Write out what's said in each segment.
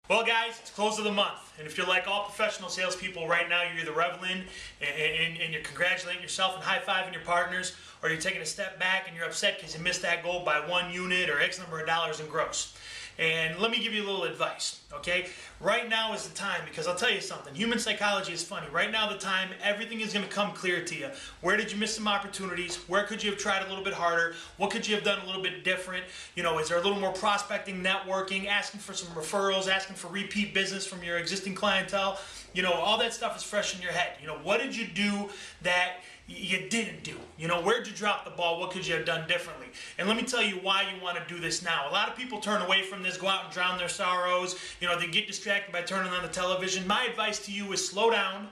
Well, guys, it's close of the month, and if you're like all professional salespeople right now, you're either reveling and you're congratulating yourself and high-fiving your partners, or you're taking a step back and you're upset because you missed that goal by 1 unit or X number of dollars in gross. And let me give you a little advice, okay? Right now is the time, because I'll tell you something. Human psychology is funny. Right now, the time, everything is going to come clear to you. Where did you miss some opportunities? Where could you have tried a little bit harder? What could you have done a little bit different? You know, is there a little more prospecting, networking, asking for some referrals, asking for repeat business from your existing clientele? You know, all that stuff is fresh in your head. You know, what did you do that you didn't do? You know, where'd you drop the ball? What could you have done differently? And let me tell you why you want to do this now. A lot of people turn away from this, go out and drown their sorrows. You know, they get distracted by turning on the television. My advice to you is slow down,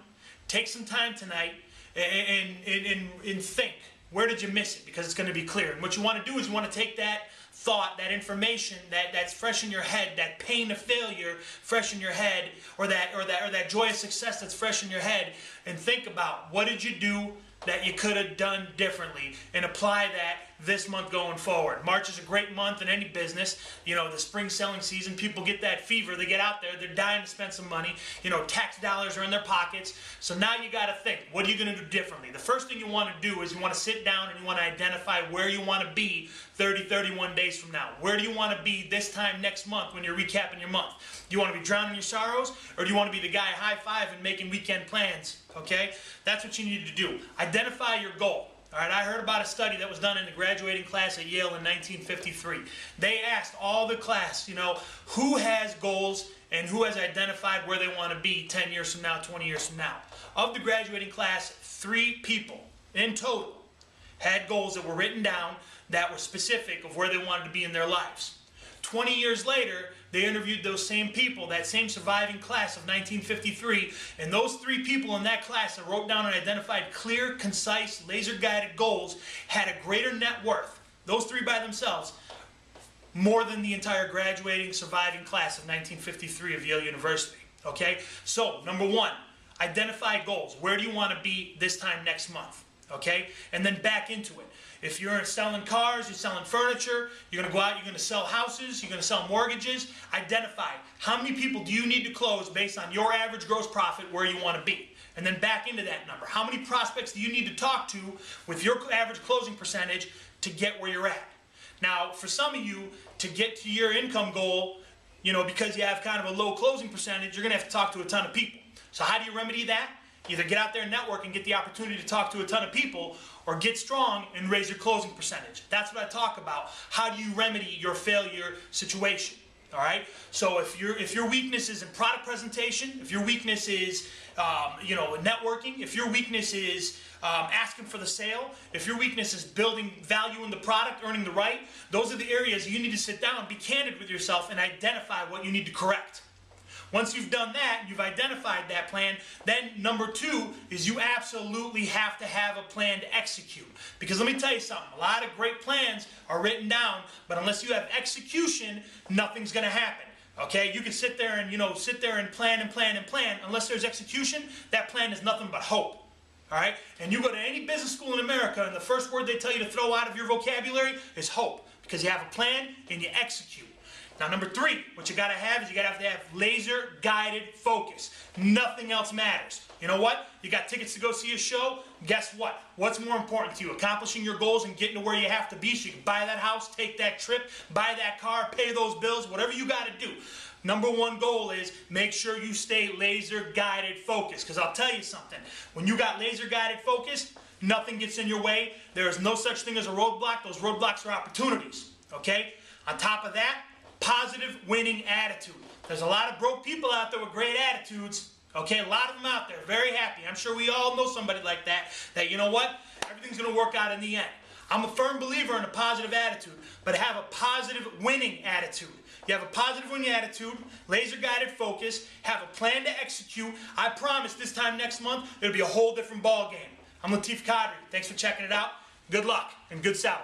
take some time tonight, and think, where did you miss it? Because it's going to be clear. And what you want to do is you want to take that thought, that information that's fresh in your head, that pain of failure fresh in your head, or that joy of success that's fresh in your head, and think about what did you do that you could have done differently, and apply that this month going forward. March is a great month in any business. You know, the spring selling season, people get that fever. They get out there, they're dying to spend some money. You know, tax dollars are in their pockets. So now you got to think, what are you going to do differently? The first thing you want to do is you want to sit down and you want to identify where you want to be 30, 31 days from now. Where do you want to be this time next month when you're recapping your month? Do you want to be drowning your sorrows, or do you want to be the guy high-fiving, making weekend plans? Okay? That's what you need to do. Identify your goal. All right, I heard about a study that was done in the graduating class at Yale in 1953. They asked all the class, you know, who has goals and who has identified where they want to be 10 years from now, 20 years from now. Of the graduating class, 3 people in total had goals that were written down that were specific of where they wanted to be in their lives. 20 years later, they interviewed those same people, that same surviving class of 1953, and those 3 people in that class that wrote down and identified clear, concise, laser-guided goals had a greater net worth, those 3 by themselves, more than the entire graduating surviving class of 1953 of Yale University. Okay? So, number 1, identify goals. Where do you want to be this time next month? Okay? And then back into it. If you're selling cars, you're selling furniture, you're going to go out, you're going to sell houses, you're going to sell mortgages, identify how many people do you need to close based on your average gross profit where you want to be. And then back into that number. How many prospects do you need to talk to with your average closing percentage to get where you're at? Now, for some of you, to get to your income goal, you know, because you have kind of a low closing percentage, you're going to have to talk to a ton of people. So how do you remedy that? Either get out there and network and get the opportunity to talk to a ton of people, or get strong and raise your closing percentage. That's what I talk about. How do you remedy your failure situation? All right. So if your weakness is in product presentation, if your weakness is you know, networking, if your weakness is asking for the sale, if your weakness is building value in the product, earning the right, those are the areas you need to sit down, be candid with yourself, and identify what you need to correct. Once you've done that, you've identified that plan, then number 2 is you absolutely have to have a plan to execute. Because let me tell you something, a lot of great plans are written down, but unless you have execution, nothing's going to happen. Okay, you can sit there and, you know, plan and plan and plan. Unless there's execution, that plan is nothing but hope. All right, and you go to any business school in America, and the first word they tell you to throw out of your vocabulary is hope, because you have a plan and you execute. Now, number 3, what you got to have is you got to have laser-guided focus. Nothing else matters. You know what? You got tickets to go see a show. Guess what? What's more important to you? Accomplishing your goals and getting to where you have to be so you can buy that house, take that trip, buy that car, pay those bills, whatever you got to do. Number 1 goal is make sure you stay laser-guided focus. Because I'll tell you something. When you got laser-guided focus, nothing gets in your way. There is no such thing as a roadblock. Those roadblocks are opportunities. Okay? On top of that, positive winning attitude. There's a lot of broke people out there with great attitudes. Okay, a lot of them out there, very happy. I'm sure we all know somebody like that, you know what? Everything's going to work out in the end. I'm a firm believer in a positive attitude, but have a positive winning attitude. You have a positive winning attitude, laser-guided focus, have a plan to execute. I promise this time next month, it'll be a whole different ball game. I'm Latif Kadri. Thanks for checking it out. Good luck and good selling.